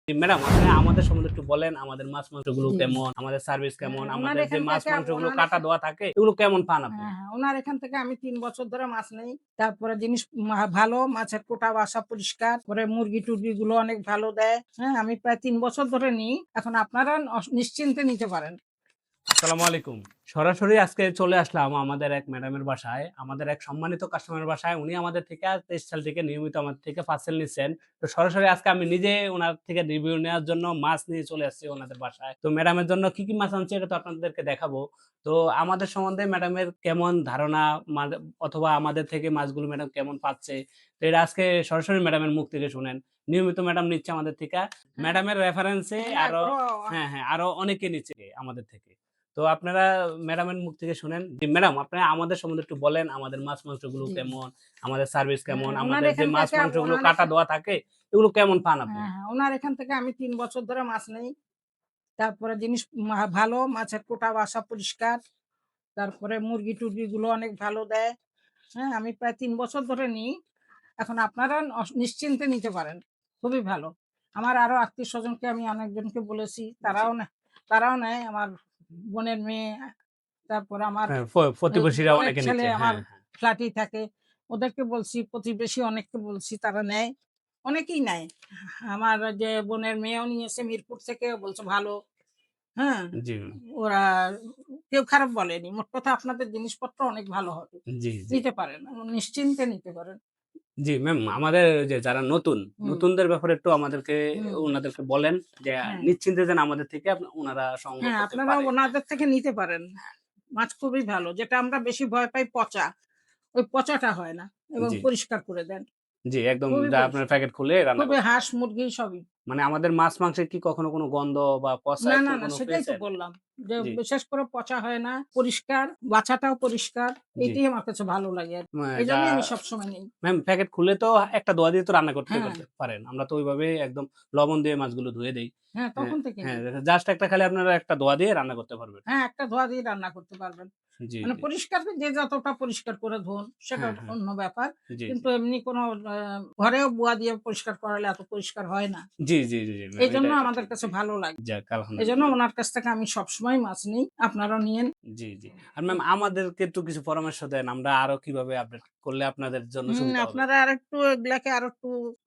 Madam আপনি আমাদের সম্বন্ধে একটু বলেন, আমাদের মাছ মাংসগুলো জি। কেমন, আমাদের সার্ভিস কেমন, হ্যাঁ, আমাদের যে মাছ মাংসগুলো উনার কাটা এখান দেওয়া থাকে এগুলো কেমন পান আপনি? হ্যাঁ, উনার এখান থেকে আমি ৩ বছর ধরে মাছ নেই। তারপরে জিনিস ভালো, মাছের কোটা বাসা পরিষ্কার, পরে মুরগি-টুরগি গুলো অনেক ভালো দেয়। হ্যাঁ, আমি প্রায় ৩ বছর ধরে নিই। এখন আপনারা নিশ্চিন্তে নিতে পারেন। আসসালামু আলাইকুম। সরাসরি আজকে চলে আসলাম আমাদের এক ম্যাডামের বাসায়। আমাদের এক সম্মানিত কাস্টমারের বাসায়। উনি আমাদের থেকে ২৩ সাল থেকে নিয়মিত আমাদের থেকে পার্সেল নিচ্ছেন। তো সরাসরি আজকে আমি নিজে উনার থেকে রিভিউ নেওয়ার জন্য মাছ নিয়ে চলে আসছি উনাদের বাসায়। তো ম্যাডামের জন্য কি মাছ আনছি এটা তো আপনাদেরকে দেখাবো। তো আমাদের সম্বন্ধে ম্যাডামের কেমন ধারণা অথবা আমাদের থেকে মাছগুলো ম্যাডাম কেমন পাচ্ছে। তো এটা আজকে সরাসরি ম্যাডামের মুখ থেকে শুনেন। নিয়মিত ম্যাডাম নিচ্ছে আমাদের থেকে। হ্যাঁ, ম্যাডামের রেফারেন্সে হ্যাঁ, আরো আগ্রহ আরো অনেকে নিচ্ছে আমাদের থেকে। তো আপনারা ম্যাডামের মুখ থেকে শুনেন। জি, ম্যাডাম আপনারা আমাদের সম্বন্ধে একটু বলেন, আমাদের মাছ মাংসগুলো জি। কেমন, আমাদের সার্ভিস কেমন, হ্যাঁ, আমাদের যে মাছ মাংসগুলো উনার কাটা এখান দেওয়া থাকে এগুলো কেমন পান আপনি? উনার এখান থেকে আমি ৩ বছর ধরে মাছ নেই। তারপরে জিনিস ভালো, মাছের কোটা বাসা পরিষ্কার। তারপরে মুরগি-টুরগি গুলো অনেক ভালো দেয়। হ্যাঁ, আমি প্রায় ৩ বছর ধরে নিই। এখন আপনারা নিশ্চিন্তে নিতে পারেন। খুবই ভালো। আমার আরো আত্মীয়স্বজনকে আমি অনেকজনকে বলেছি। জি। তারাও নেয়। আমার বোনের মেয়ে, তারপরে আমার হ্যাঁ, প্রতিবেশীরা বোনের অনেকে ছেলে নিচ্ছে। আমার হ্যাঁ, হ্যাঁ। ফ্ল্যাটেই থাকে। ওদেরকে বলছি, প্রতিবেশী অনেককে বলছি, তারা নেয়। অনেকেই নেয়। আমার যে বোনের মেয়েও নিয়েছে মিরপুর থেকে, বলছে ভালো। হ্যাঁ? জি, ওরা কেউ খারাপ বলেনি। মোট কথা আপনাদের জিনিসপত্র অনেক ভালো হবে। জি, জি। নিতে পারেন। নিশ্চিন্তে নিতে পারেন। জি, ম্যাম আমাদের যে যারা নতুন, হুম, নতুনদের ব্যাপারে একটু হুম, উনাদেরকে বলেন যে হ্যাঁ। নিশ্চিন্তে যেন আমাদের থেকে উনারা সংগ্রহ হ্যাঁ, করতে আপনারা পারে। হ্যাঁ, ওনাদের থেকে নিতে পারেন। মাছ খুবই ভালো। যেটা আমরা বেশি ভয় পাই পচা। ওই পচাটা হয় না এবং জি, পরিষ্কার করে দেন। জি একদম খুবই যা আপনার পরিষ্কার। প্যাকেট খুলে রান্না খুবই করতে হাঁস, পারে। মুরগি সবই। মানে আমাদের মাছ মাংসে কি কখনো কোনো গন্ধ বা পচা এরকম না, কোনো সেটাই তো পেয়েছেন? বললাম। যে জি, বিশেষ করে পচা হয় না, পরিষ্কার, বাছাটাও পরিষ্কার। জি। এইটাই আমার কাছে ভালো লাগে আরকি। এটা এজন্যই আমি সবসময় নেই। ম্যাম প্যাকেট খুলে তো একটা দোয়া দিয়ে তো রান্না করতে হ্যাঁ, করতে পারেন। আমরা তো ওইভাবে একদম লবণ দিয়ে মাছগুলো ধুয়ে দেই। হ্যাঁ, হ্যাঁ, তখন থেকে হ্যাঁ, নেই। জাস্ট একটা খালি আপনারা একটা দোয়া দিয়ে রান্না করতে পারবেন। হ্যাঁ, একটা ধোয়া দিয়ে রান্না করতে পারবেন। জি, মানে জি। পরিষ্কার যে যতটা পরিষ্কার করে ধোন সেটা হ্যাঁ, হ্যাঁ। অন্য ব্যাপার। জি, জি। কিন্তু এমনি কোনো ঘরেও বুয়া দিয়ে পরিষ্কার করালে এত পরিষ্কার হয় না। জি, জি, জি, জি ম্যাম এইজন্য এটা আমাদের ঠিক। কাছে জি। ভালো লাগে। যাক এজন্য আলহামদুলিল্লাহ। উনার কাছ থেকে আমি সবসময় মাছ নিই। আপনারাও নিয়েন। জি, জি। আর ম্যাম আমাদেরকে একটু কিছু পরামর্শ দেন। আমরা আরো কিভাবে আপডেট করলে আপনাদের জন্য সুবিধা হবে? আপনারা এগুলাকে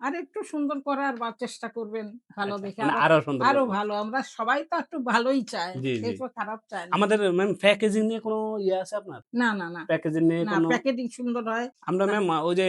আরেকটু সুন্দর করার চেষ্টা করবেন। ভালো আচ্ছা, দেখে মানে আরো সুন্দর আরো করব। ভালো। আমরা সবাই তো একটু ভালোই চাই। জি, জি। কেউ তো খারাপ চায় না। আমাদের ম্যাম প্যাকেজিং নিয়ে কোনো ইয়ে আছে আপনার? না, না, না। প্যাকেজিং নিয়ে না, কোনো প্যাকেজিং সুন্দর হয়। আমরা তা ম্যাম ওই যে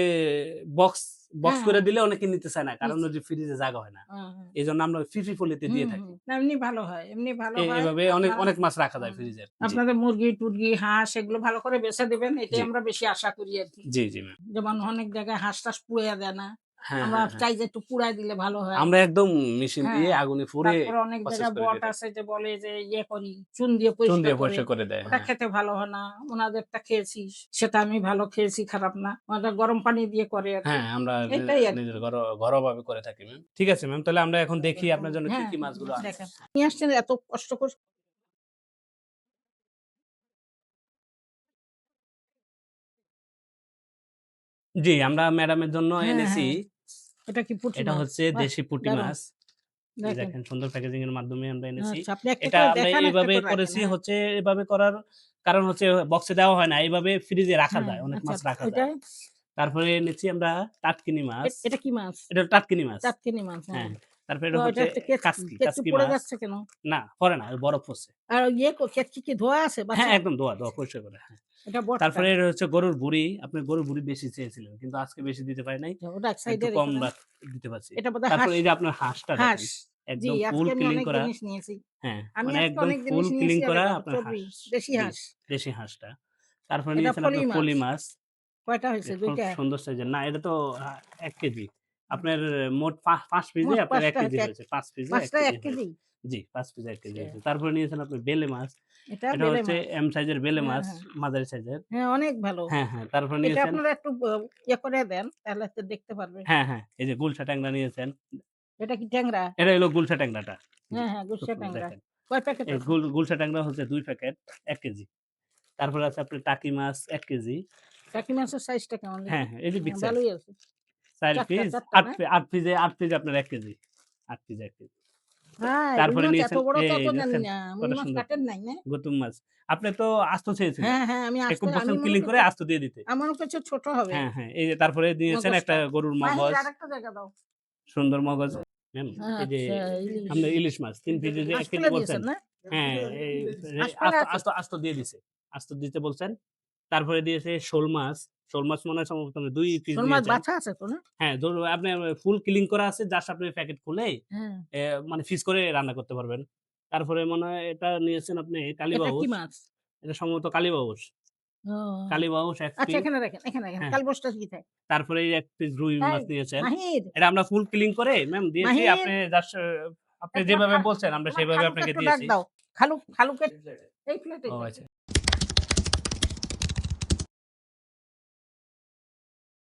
বক্স বক্স হ্যাঁ, করে হ্যাঁ। দিলে অনেকে নিতে চায় না। কারণ নিচে ওই যে ফ্রিজে জায়গা হয় না। হ্যাঁ, হ্যাঁ। এজন্য আমরা ফিফি পলিতে দিয়ে থাকি। না এমনি ভালো হয়। এমনি ভালো হয়। এভাবে অনেক আপনারা অনেক মাছ রাখা যায় হুম, ফ্রিজের। জি, আপনাদের মুরগি-টুরগি, হাঁস এগুলো ভালো করে বেছে দিবেন। এটাই জি, আমরা বেশি আশা করি আরকি। জি, জি ম্যাম। যেমন অনেক জায়গায় হাঁস-টাস পুড়াইয়া দেয় না। হ্যাঁ, আমরা হ্যাঁ, হ্যাঁ। চাই যে একটু পুড়ায় দিলে ভালো হয়। আমরা একদম মেশিন দিয়ে হ্যাঁ। আগুনে পুড়ে তারপরে অনেক প্রসেস জায়গায় করে বট দিয়ে থাকি। আছে যে বলে যে ইয়ে করি, চুন দিয়ে চুন পরিষ্কার দিয়ে করে। পরিষ্কার করে দেয়। ওটা হ্যাঁ। খেতে ভালো হয় না। উনাদেরটা খেয়েছি। সেটা আমি ভালো খেয়েছি, খারাপ না। ওটা গরম পানি দিয়ে করে আরকি। হ্যাঁ, আমরা এটাই আরকি। নিজের ঘরোয়াভাবে করে থাকি ম্যাম। ঠিক আছে ম্যাম। তাহলে আমরা এখন দেখি আপনার জন্য হ্যাঁ, কি মাছগুলো আনছে। দেখেন। নিয়ে আসছেন এত কষ্ট করে জি, আমরা ম্যাডামের জন্য হ্যাঁ, এনেছি। হ্যাঁ। এটা কি পুঁটি এটা মাছ? হচ্ছে বাহ! দেশি পুঁটি দারুণ। মাছ। এই দেখেন। দেখেন সুন্দর প্যাকেজিং এর মাধ্যমে আমরা এনেছি। আচ্ছা, আপনি একটা এটা করে আমরা দেখান, একটা এভাবে করে রাখেন। করেছি হ্যাঁ, হচ্ছে এভাবে করার কারণ হচ্ছে বক্সে দেওয়া হয় না। এভাবে ফ্রিজে রাখা হ্যাঁ। যায়। অনেক আচ্ছা, মাছ রাখা যায়। ওইটাই তারপরে এনেছি আমরা টাটকিনি মাছ। এটা কি মাছ? এটা টাটকিনি মাছ। টাটকিনি মাছ, হ্যাঁ। হ্যাঁ। তারপরে তো এটা এটা হচ্ছে হচ্ছে কেচকি। কেচকি কাসকি পড়ে মাছ। যাচ্ছে কেন? না, পড়ে না। বরফ পড়ছে। আর কেচকি কি ধোয়া আছে হ্যাঁ, বাছা? একদম ধোয়া পরিষ্কার করে। হ্যাঁ। এটা বটটা। তারপরে এটা হচ্ছে গরুর ভুঁড়ি। আপনি গরুর ভুঁড়ি বেশি চেয়েছিলেন। কিন্তু আজকে বেশি দিতে পারি নাই। ওটা এক একটু সাইডে কম রেখে দেন। দিতে পারছি। এটা বোধহয় তারপরে এই যে আপনার হাঁসটা হাঁস। দেখেন। জি, একদম ফুল আজকে আমি ক্লিন অনেক করা। জিনিস নিয়েছি। হ্যাঁ, আমি মানে আজকে একদম অনেক ফুল জিনিস ক্লিন নিয়েছি আর করা এটা আপনার চর্বি। হাঁস। দেশি জি, হাঁস। দেশি হাঁসটা। তারপরে এটা নিয়েছেন ফলি আপনার মাছ। ফলি মাছ। কয়টা হয়েছে? ২ খুব টা? সুন্দর সাইজের। না, এটা তো ১ কেজি। আপনার মোট ৫ পিসে মোট আপনার ৫ ১ টা কেজি হচ্ছে। হয়েছে। ৫ পিসে ৫ ১ টায় কেজি ১ কেজি? হয়েছে। জি, ৫ পিসে ১ কেজি আচ্ছা। হয়েছে। তারপরে নিয়েছেন আপনি বেলে মাছ। এটা এটা বেলে হচ্ছে মাছ। এম সাইজের বেলে হ্যাঁ, মাছ, হ্যাঁ। মাঝারি সাইজের। হ্যাঁ, অনেক ভালো। হ্যাঁ, হ্যাঁ। তারপর এটা নিয়েছেন আপনারা একটু ইয়ে করে দেন, তাহলে তো দেখতে পারবে। হ্যাঁ, হ্যাঁ। এই যে গুলশা ট্যাংরা নিয়েছেন। এটা কি ট্যাংরা? এটা হলো গুলশা ট্যাংরাটা। জি, হ্যাঁ, হ্যাঁ, খুব গুলশা সুন্দর ট্যাংরা। দেখেন। কয় প্যাকেট এই আছে? গুলশা ট্যাংরা হচ্ছে ২ প্যাকেট ১ কেজি। তারপরে আছে আপনার টাকি মাছ ১ কেজি। টাকি মাছের সাইজটা কেমন দেখি? হ্যাঁ, হ্যাঁ। এই যে বিগ হ্যাঁ, সাইজ। ভালোই আছে। ৪ ৪ টা পিস ৪ টা ৮ না? ৮ পিসে ৮ পিস আপনার ১ কেজি। 8 piece 1 piece. হ্যাঁ, রুই তারপরে মাছ এত নিয়েছেন বড় তো এই অত নেন দেখছেন না। রুই কত মাছ সুন্দর কাটেন নাই না? গতুম মাছ। আপনি তো আস্ত চেয়েছিলেন। হ্যাঁ, হ্যাঁ, আমি খুব আমি বলছেন মনে কিলিং করে করছি আস্ত দিয়ে দিতে। আমার মনে করছি ছোট হবে হ্যাঁ, হ্যাঁ। এই যে তারপরে নিয়েছেন একটা মগজটা। গরুর মাহির মগজ, আরেকটা জায়গা দাও। সুন্দর মগজ। ম্যাম এই যে আচ্ছা, ইলিশ। আপনার ইলিশ মাছ ৩ কেজি যে ১ কেজি হাঁসফুলে বলছেন। দিয়েছেন না? হ্যাঁ, এই হাঁসফুলে আছে? আস্ত দিয়ে দিছে। আস্ত দিতে বলছেন। তারপরে দিয়েছে শোল মাছ। শোল মাছ মনে হয় সম্ভবত ২ পিস শোল মাছ দিয়েছেন। বাছা আছে তো না? হ্যাঁ, ধরুন আপনার ফুল ক্লিন করা আছে। জাস্ট আপনি প্যাকেট খুলে হ্যাঁ। মানে ফ্রিজ করে রান্না করতে পারবেন। তারপরে মনে হয় এটা নিয়েছেন আপনি এটা কি কালীবাউস। মাছ? এটা সম্ভবত কালীবাউস। ও। কালীবাউস ১ আচ্ছা, পিস। এখানে রাখেন, এখানে রাখেন। হ্যাঁ, কালবোসটা কোথায়? তারপরে এই ১ পিস রুই এই মাছ নিয়েছেন। মাহির, এটা আমরা ফুল ক্লিন করে ম্যাম দিয়েছি। মাহির, আপনি জাস্ট আপনি তোমার যেভাবে বলছেন আমরা তোমার সেভাবে খালুকে আপনাকে একটু ডাক দিয়েছি। দাও। খালুকে এই প্লেটে ও দে। আচ্ছা।